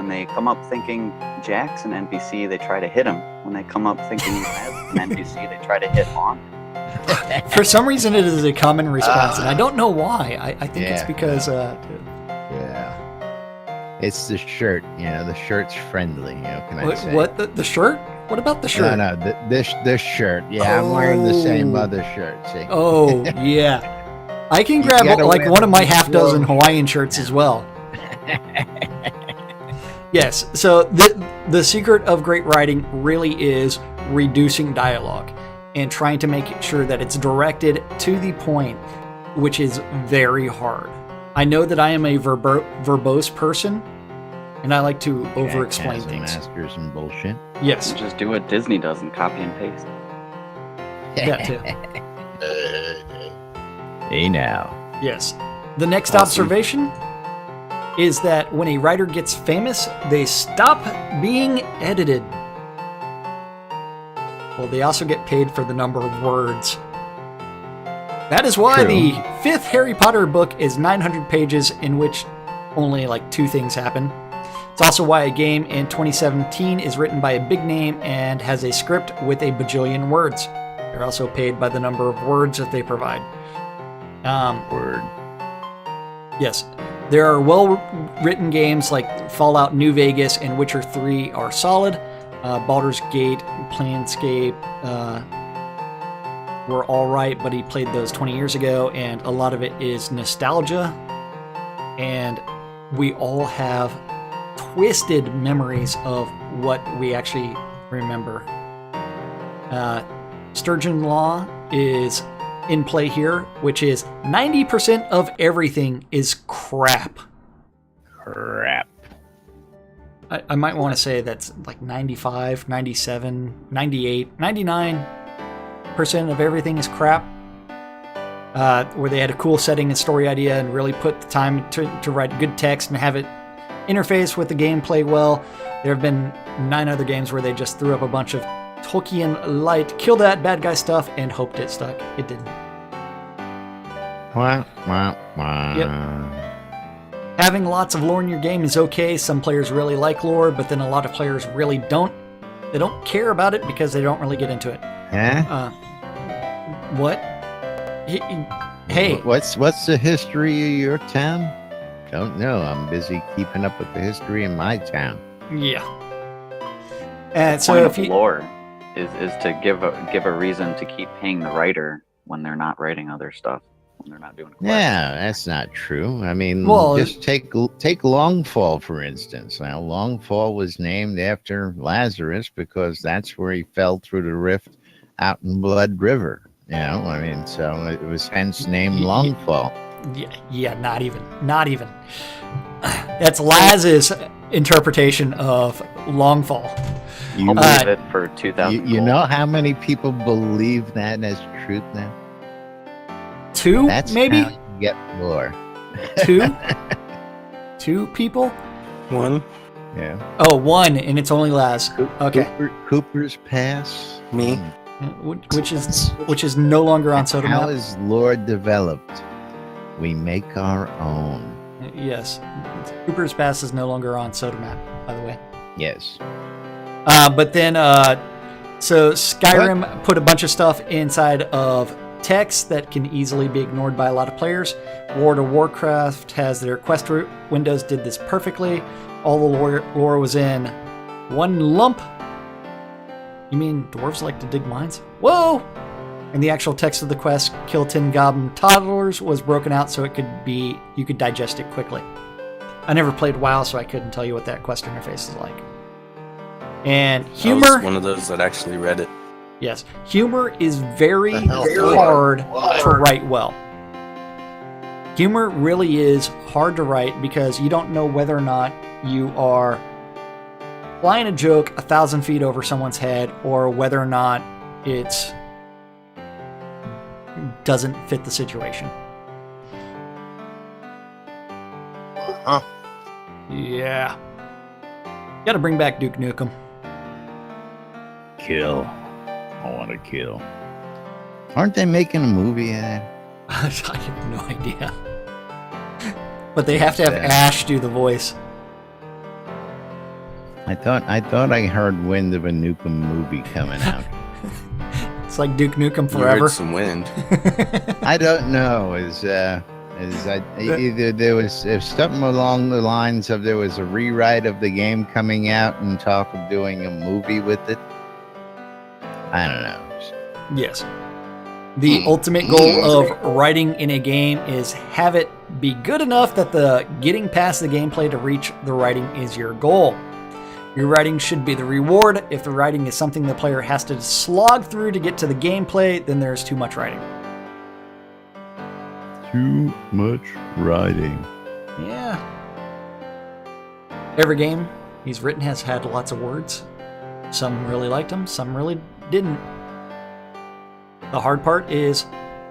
they come up thinking Jack's an NPC, they try to hit him. When they come up thinking Laz is an NPC, they try to hit on him. For some reason, it is a common response, and I don't know why. I think it's because... yeah. It's the shirt, the shirt's friendly, can I say? What, the shirt? What about the shirt? No, this shirt. Yeah, I'm wearing the same other shirt, see? Oh, yeah. I can grab like one of my half dozen Hawaiian shirts as well. Yes, so the secret of great writing really is reducing dialogue and trying to make sure that it's directed to the point, which is very hard. I know that I am a verbose person, and I like to over-explain things. Masters and bullshit. Yes. Just do what Disney does and copy and paste. That too. Hey now. Yes. The next observation is that when a writer gets famous, they stop being edited. Well, they also get paid for the number of words. That is why the 5th Harry Potter book is 900 pages, in which only like 2 things happen. It's also why a game in 2017 is written by a big name and has a script with a bajillion words. They're also paid by the number of words that they provide. Word. Yes. There are well-written games like Fallout New Vegas and Witcher 3 are solid. Baldur's Gate, Planescape were all right, but he played those 20 years ago, and a lot of it is nostalgia. And we all have twisted memories of what we actually remember. Sturgeon Law is in play here, which is 90% of everything is crap. Crap. I might want to say that's like 95, 97, 98, 99% of everything is crap. Where they had a cool setting and story idea and really put the time to write good text and have it interface with the gameplay well. There have been 9 other games where they just threw up a bunch of Tolkien light, kill that bad guy stuff, and hoped it stuck. It didn't. Wah, wah, wah. Yep. Having lots of lore in your game is okay. Some players really like lore, but then a lot of players really don't. They don't care about it because they don't really get into it. Huh? What? Hey. What's the history of your town? Don't know. I'm busy keeping up with the history in my town. Yeah. And so point if of lore is to give a reason to keep paying the writer when they're not writing other stuff. When they're not doing quests. Yeah, that's not true. I mean, just take Longfall, for instance. Now, Longfall was named after Lazarus because that's where he fell through the rift out in Blood River. I mean, so it was hence named Longfall. Yeah, not even. That's Laz's interpretation of Longfall. I'll believe it for 2,000. You know how many people believe that as truth now? 2, That's maybe? How you get lore. 2? 2 people? 1. Yeah. Oh, 1, and it's only Laz. Okay. Cooper's Pass. Me. Which is no longer on Soda How Map. is lore developed? We make our own. Yes. Cooper's Pass is no longer on Soda Map, by the way. Yes. But then, so Skyrim put a bunch of stuff inside of text that can easily be ignored by a lot of players. World of Warcraft has their quest windows did this perfectly. All the lore was in one lump. You mean dwarves like to dig mines? Whoa! And the actual text of the quest, kill 10 goblin toddlers, was broken out so you could digest it quickly. I never played WoW, so I couldn't tell you what that quest interface is like. And humor. I was one of those that actually read it. Yes, humor is very hard to write well. Humor really is hard to write because you don't know whether or not you are flying a joke 1,000 feet over someone's head or whether or not it doesn't fit the situation. Yeah. Gotta bring back Duke Nukem. Kill. I want to kill. Aren't they making a movie of that? I have no idea. But they have to have Ash do the voice. I thought I heard wind of a Nukem movie coming out. It's like Duke Nukem You forever. heard some wind. I don't know. Either there was if something along the lines of there was a rewrite of the game coming out and talk of doing a movie with it. I don't know. Yes. The ultimate goal of writing in a game is have it be good enough that the getting past the gameplay to reach the writing is your goal. Your writing should be the reward. If the writing is something the player has to slog through to get to the gameplay, then there's too much writing. Too much writing. Yeah. Every game he's written has had lots of words. Some really liked them, some really didn't. The hard part is,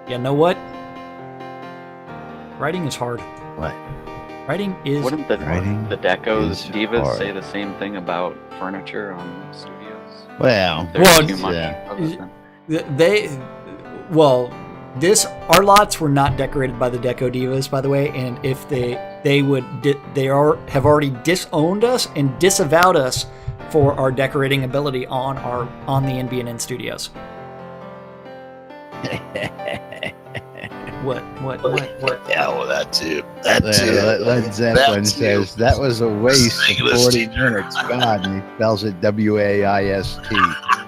you know what? Writing is hard. What? Writing is Wouldn't the Decos is divas hard. say the same thing about furniture on studios? Well, There's too much yeah. of it then. our lots were not decorated by the Deco Divas, by the way, and if have already disowned us and disavowed us for our decorating ability on the NBN studios. What? Yeah, well, that too. That too. Led Zeppelin That says too. that was a waste of English 40 teacher. minutes. God, and he spells it WAIST. All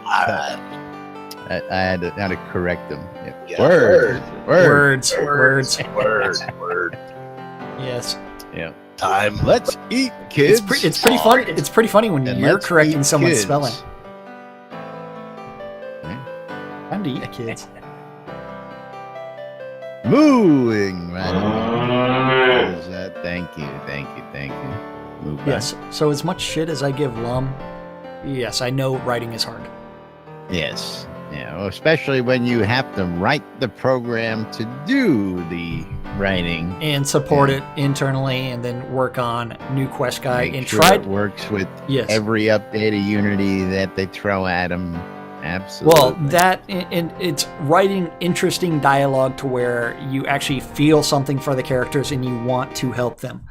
right. I had to correct him. Yeah, Word. Words. Word. Yes. Yeah. Time. Let's eat, kids. It's pretty funny. It's pretty funny when And you're let's correcting eat someone's kids. spelling. Time to eat, kids. Moving right along. Thank you. Move back. Yes. So as much shit as I give Lum, yes, I know writing is hard. Yes. Yeah. Well, especially when you have to write the program to do the writing. And support it internally, and then work on new quest guide Make and sure try. it works with Yes. every update of Unity that they throw at them. Absolutely. Well, that and it's writing interesting dialogue to where you actually feel something for the characters and you want to help them.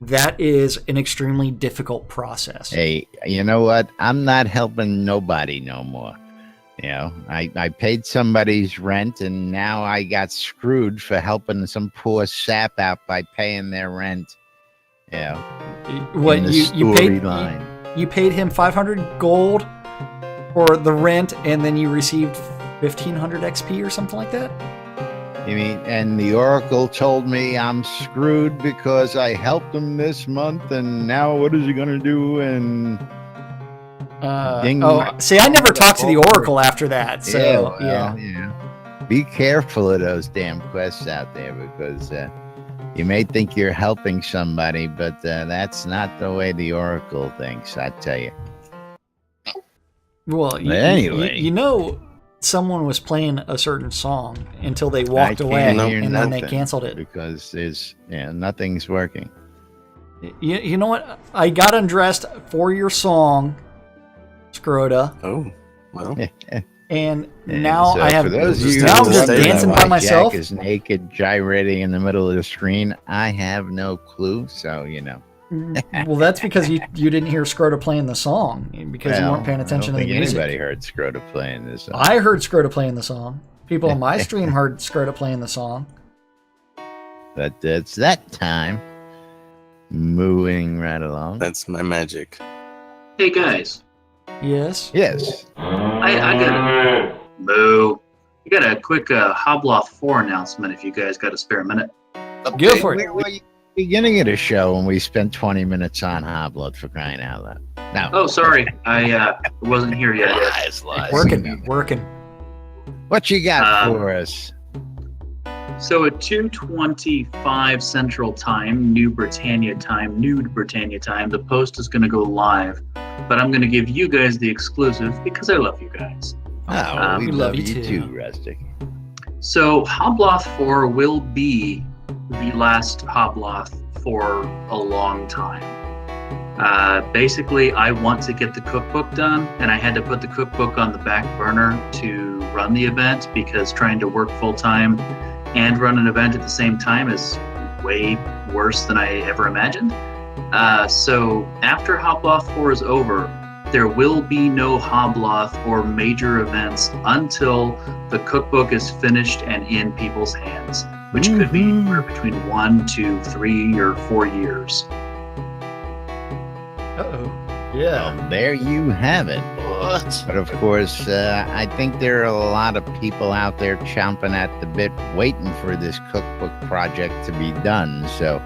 That is an extremely difficult process. Hey, you know what? I'm not helping nobody no more. You know, I paid somebody's rent, and now I got screwed for helping some poor sap out by paying their rent. You know, What in the you paid him 500 gold for the rent, and then you received 1500 XP or something like that. You mean, and the Oracle told me I'm screwed because I helped him this month, and now what is he gonna do? And See, I never talked to the Oracle after that. So yeah. Be careful of those damn quests out there, because you may think you're helping somebody, but that's not the way the Oracle thinks. I tell you. Well, Anyway. you know, someone was playing a certain song until they walked away, can't hear and then they nothing canceled it. because there's nothing's working. You know what? I got undressed for your song, Scroda, Oh, well. and now So I have. for those of you Now I'm who just wonder dancing why by myself. Jack is naked, gyrating in the middle of the screen. I have no clue. So Well, that's because you didn't hear Scroda playing the song because you weren't paying attention I to don't the think music. anybody heard Scroda playing this song. I heard Scroda playing the song. People on my stream heard Scroda playing the song. But it's that time. Moving right along. That's my magic. Hey guys, Yes. Yes. I got a moo. I got a quick Hobloth 4 announcement. If you guys got a spare minute. Go for it. We were beginning of the show when we spent 20 minutes on Hoblood, for crying out loud. No. Oh, sorry, I wasn't here yet. Lies. Working. What you got Um, for us? So at 2:25 Central Time, Nude Britannia time, the post is going to go live. But I'm going to give you guys the exclusive because I love you guys. Oh, we love you too. too, Rustic. So Hobloth 4 will be the last Hobloth for a long time. Basically, I want to get the cookbook done, and I had to put the cookbook on the back burner to run the event because trying to work full-time and run an event at the same time is way worse than I ever imagined. So after Hobloth 4 is over, there will be no Hobloth or major events until the cookbook is finished and in people's hands, which could be anywhere between 1 to 3 or 4 years. Uh-oh. Yeah. Well, there you have it. What? But of course, I think there are a lot of people out there chomping at the bit, waiting for this cookbook project to be done. So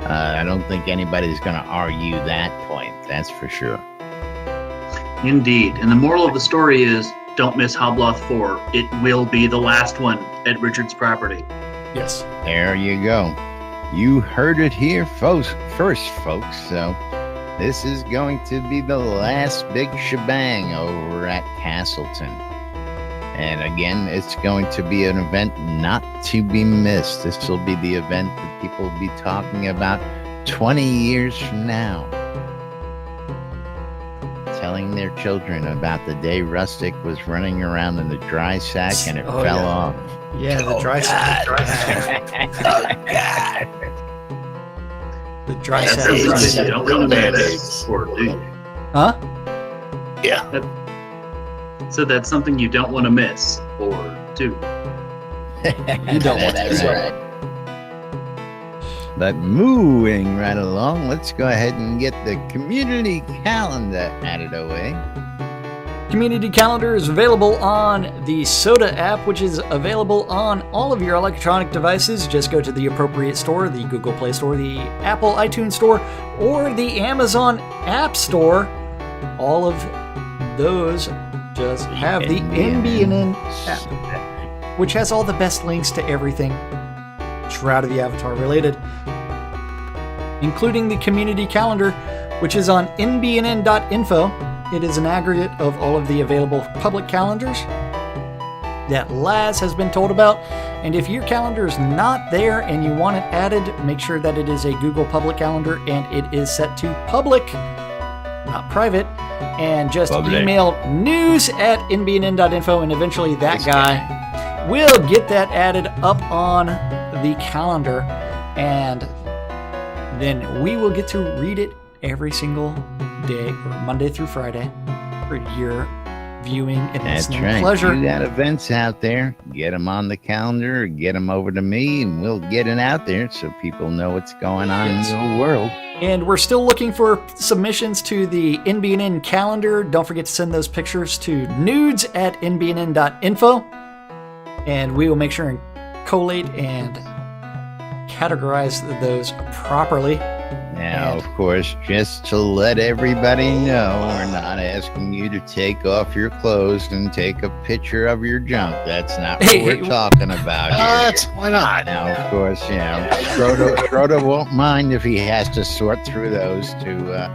I don't think anybody's going to argue that point. That's for sure. Indeed. And the moral of the story is, don't miss Hobloth 4. It will be the last one at Richard's property. Yes. There you go. You heard it here first, folks. So this is going to be the last big shebang over at Castleton. And again, it's going to be an event not to be missed. This will be the event that people will be talking about 20 years from now. Telling their children about the day Rustic was running around in the dry sack and it fell off. Yeah, the dry sack. The dry That's sack. something you don't really miss, or do you? Huh? Yeah. So that's something you don't want to miss, or do. You don't want That's to. right. But moving right along, let's go ahead and get the community calendar added away. Community calendar is available on the Soda app, which is available on all of your electronic devices. Just go to the appropriate store, the Google Play Store, the Apple iTunes Store, or the Amazon App Store. All of those just have the NBNN app, which has all the best links to everything Shroud of the Avatar related, including the community calendar, which is on nbnn.info. It is an aggregate of all of the available public calendars that Laz has been told about. And if your calendar is not there and you want it added, make sure that it is a Google public calendar and it is set to public, not private. And just email news@nbnn.info, and eventually that guy will get that added up on the calendar, and then we will get to read it every single day, or Monday through Friday, for your viewing and That's listening right. pleasure. You got events out there, get them on the calendar, get them over to me, and we'll get it out there so people know what's going on in your world. And we're still looking for submissions to the NBNN calendar. Don't forget to send those pictures to nudes@nbnn.info, and we will make sure and collate and categorize those properly. Now, of course, just to let everybody know, we're not asking you to take off your clothes and take a picture of your junk. That's not what we're talking about here. Why not? Now, of course, Schroeder won't mind if he has to sort through those to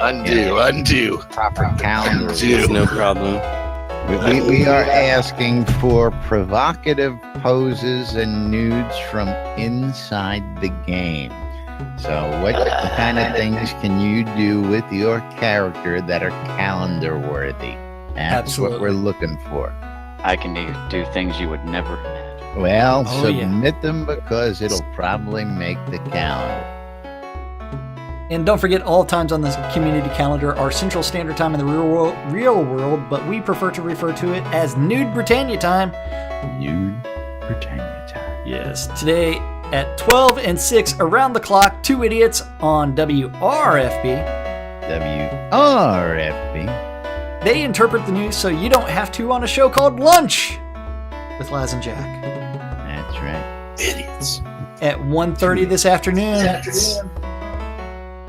Undo. proper calendar. Undo. No problem. We are asking for provocative poses and nudes from inside the game. So what kind of things can you do with your character that are calendar worthy? That's Absolutely. what we're looking for. I can do things you would never imagine. Well, Oh, submit them because it'll probably make the calendar. And don't forget, all times on this community calendar are Central Standard Time in the real world, but we prefer to refer to it as Nude Britannia time. Nude Britannia time. Yes, today at 12 and 6 around the clock, Two Idiots on WRFB. WRFB. They interpret the news so you don't have to on a show called Lunch with Laz and Jack That's right. Idiots. at 1:30 this afternoon.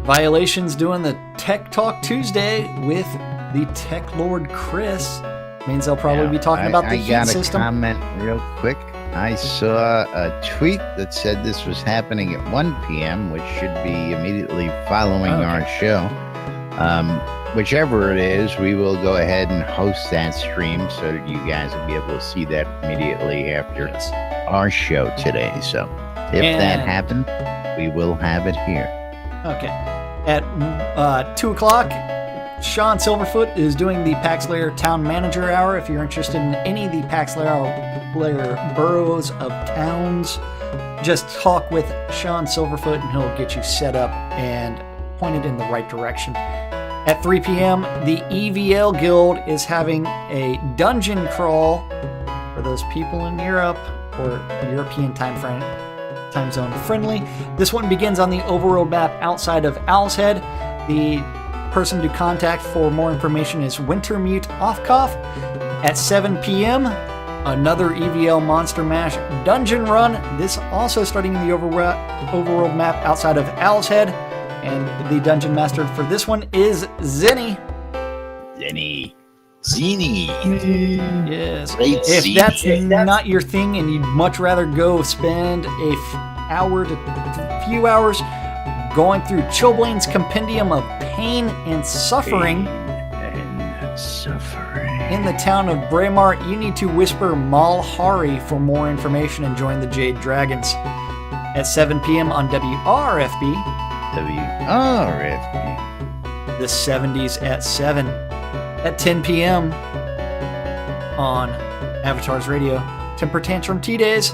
Violations doing the Tech Talk Tuesday with the Tech Lord Chris. Means they'll probably be talking about the I heat got system. a comment real quick. I saw a tweet that said this was happening at 1 p.m., which should be immediately following our show. Whichever it is, we will go ahead and host that stream so that you guys will be able to see that immediately after our show today. So if that happens, we will have it here. Okay. At 2 o'clock, Sean Silverfoot is doing the Pax Lair Town Manager Hour. If you're interested in any of the Pax Lair boroughs of towns, just talk with Sean Silverfoot and he'll get you set up and pointed in the right direction. At 3 p.m., the EVL Guild is having a dungeon crawl for those people in Europe or European time zone friendly. This one begins on the overworld map outside of Owl's Head. The person to contact for more information is Wintermute Offcoff. At 7 p.m., another EVL Monster Mash dungeon run. This also starting in the overworld map outside of Owl's Head. And the dungeon master for this one is Zenny. Zeni. Yes. Great If Zeni. that's not your thing and you'd much rather go spend a few hours going through Chilblain's Compendium of Pain and Suffering in the town of Braemar, you need to whisper Malhari for more information and join the Jade Dragons. At 7 p.m. on WRFB, the 70s at 7. At 10 p.m. on Avatar's Radio, Temper Tantrum Tea-Days.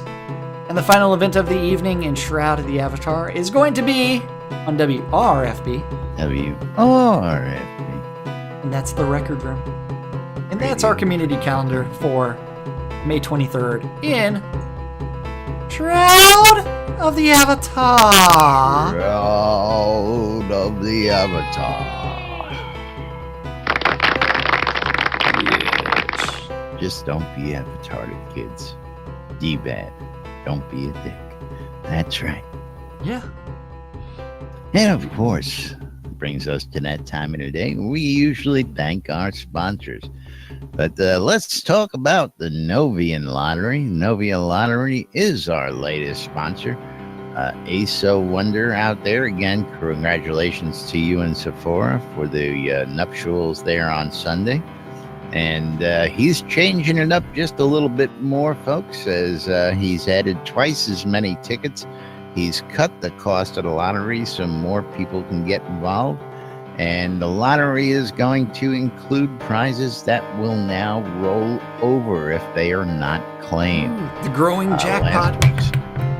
And the final event of the evening in Shroud of the Avatar is going to be on WRFB. And that's the Record Room. And that's our community calendar for May 23rd in Shroud of the Avatar. Shroud of the Avatar. Yes. Just don't be retarded, kids. D-bad. Don't be a dick. That's right. Yeah. And of course, brings us to that time of the day we usually thank our sponsors. But let's talk about the Novian Lottery. Novia Lottery is our latest sponsor. ASO Wonder out there. Again, congratulations to you and Sephora for the nuptials there on Sunday. And he's changing it up just a little bit more, folks, as he's added twice as many tickets. He's cut the cost of the lottery so more people can get involved. And the lottery is going to include prizes that will now roll over if they are not claimed. The growing jackpot.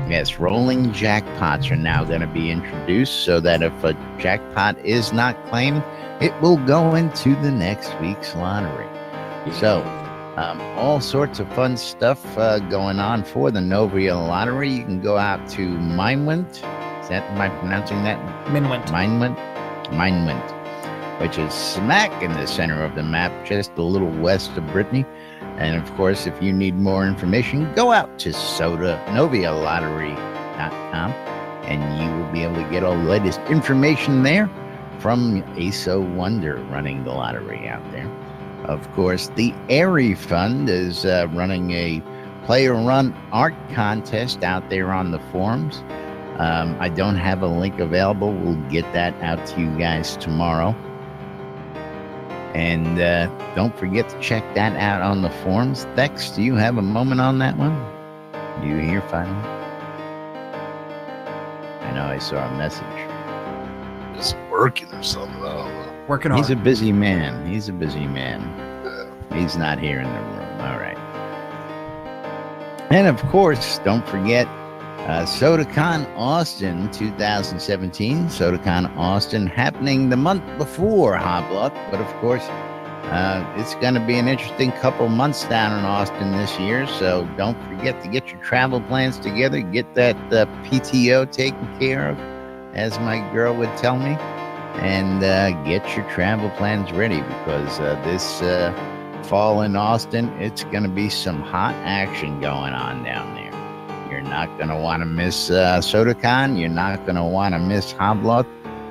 Yes, rolling jackpots are now going to be introduced so that if a jackpot is not claimed, it will go into the next week's lottery. So, all sorts of fun stuff going on for the Novia Lottery. You can go out to Minewint. Am I pronouncing that? Minewint, which is smack in the center of the map, just a little west of Brittany. And of course, if you need more information, go out to novialottery.com and you will be able to get all the latest information there from ASO Wonder running the lottery out there. Of course, the Airy Fund is running a player-run art contest out there on the forums. I don't have a link available. We'll get that out to you guys tomorrow. And don't forget to check that out on the forums. Thex, do you have a moment on that one? Do you hear finally? I know I saw a message. Just working or something. I don't know. Working hard. He's a busy man. He's not here in the room. All right. And of course, don't forget SodaCon Austin 2017. SodaCon Austin happening the month before Hoblock. But of course, it's going to be an interesting couple months down in Austin this year. So don't forget to get your travel plans together. Get that PTO taken care of, as my girl would tell me. And get your travel plans ready because this fall in Austin, it's going to be some hot action going on down there. You're not going to want to miss SodaCon. You're not going to want to miss Hoblock.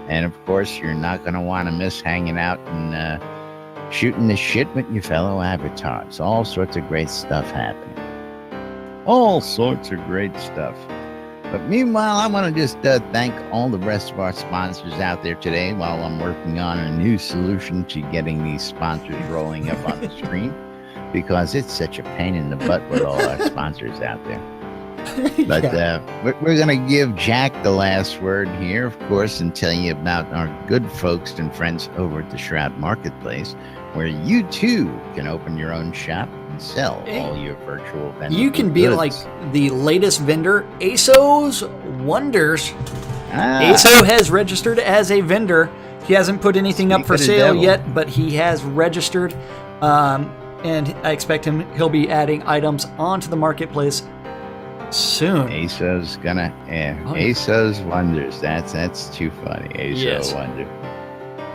And, of course, you're not going to want to miss hanging out and shooting the shit with your fellow avatars. All sorts of great stuff happening. All sorts of great stuff. But meanwhile, I want to just thank all the rest of our sponsors out there today while I'm working on a new solution to getting these sponsors rolling up on the screen because it's such a pain in the butt with all our sponsors out there. But we're going to give Jack the last word here, of course, and tell you about our good folks and friends over at the Shroud Marketplace, where you too can open your own shop and sell all your virtual vendor You can be goods. like the latest vendor, ASO's Wonders. ASO has registered as a vendor He hasn't put anything up Speak for of the sale devil. yet, but he has registered, and I expect he'll be adding items onto the marketplace soon. ASO's gonna, Oh. ASO's Wonders. That's too funny. ASO Yes. Wonder.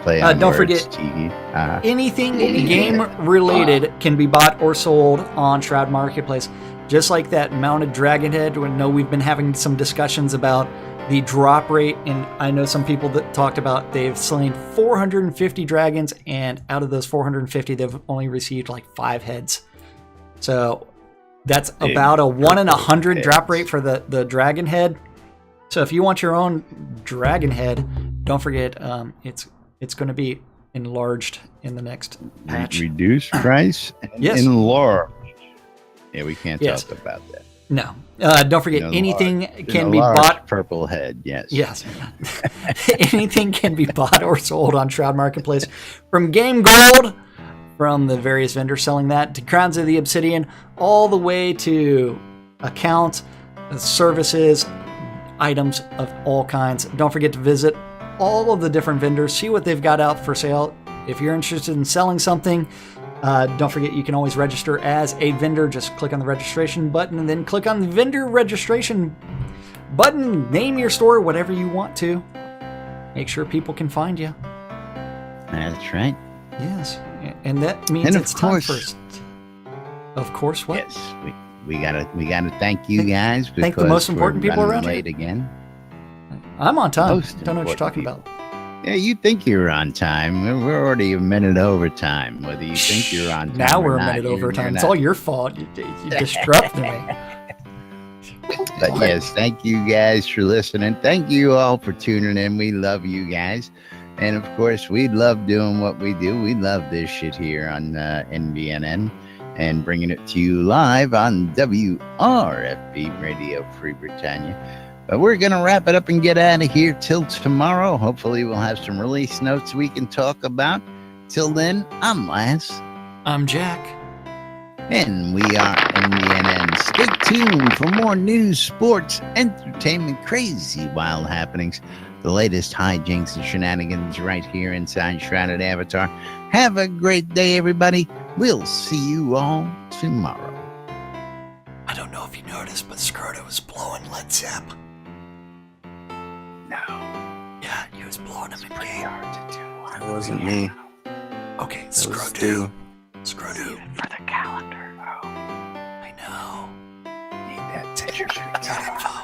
Play on Don't words, forget- TD. Anything game related can be bought or sold on Shroud Marketplace. Just like that mounted dragon head. We know we've been having some discussions about the drop rate, and I know some people that talked about they've slain 450 dragons, and out of those 450, they've only received like 5 heads. So that's Big about a 1 in 100 heads. drop rate for the dragon head. So if you want your own dragon head, don't forget it's going to be enlarged in the next patch. Reduced price and Yes. enlarged. Yeah, we can't Yes. talk about that. No, don't forget anything can In a be large bought. Purple head, yes. Yes, anything can be bought or sold on Shroud Marketplace, from Game Gold, from the various vendors selling that, to Crowns of the Obsidian, all the way to accounts, services, items of all kinds. Don't forget to visit all of the different vendors, see what they've got out for sale. If you're interested in selling something, don't forget you can always register as a vendor. Just click on the registration button and then click on the vendor registration button. Name your store whatever you want to. Make sure people can find you. That's right. Yes, and that means And of it's time course- for. Of course, what? Yes, we gotta thank you guys. Thank the because most important we're people running around here. late again. I'm on time. Most Don't know what you're talking important about. Yeah, you think you're on time. We're already a minute over time. Whether you think you're on time Now or we're a not, minute over you're time. It's not. all your fault. You disrupted me. But yes, thank you guys for listening. Thank you all for tuning in. We love you guys. And of course, we love doing what we do. We love this shit here on NBNN and bringing it to you live on WRFB Radio Free Britannia. But we're going to wrap it up and get out of here till tomorrow. Hopefully, we'll have some release notes we can talk about. Till then, I'm Laz. I'm Jack. And we are NBNN. Stay tuned for more news, sports, entertainment, crazy, wild happenings, the latest hijinks and shenanigans right here inside Shrouded Avatar. Have a great day, everybody. We'll see you all tomorrow. I don't know if you noticed, but Skirta was blowing Led Zepp. No, Yeah, he was blowing him in game. That wasn't me. Okay, That was Skirta. Stu. Skirta. For the calendar. I know. Need that picture. Got it.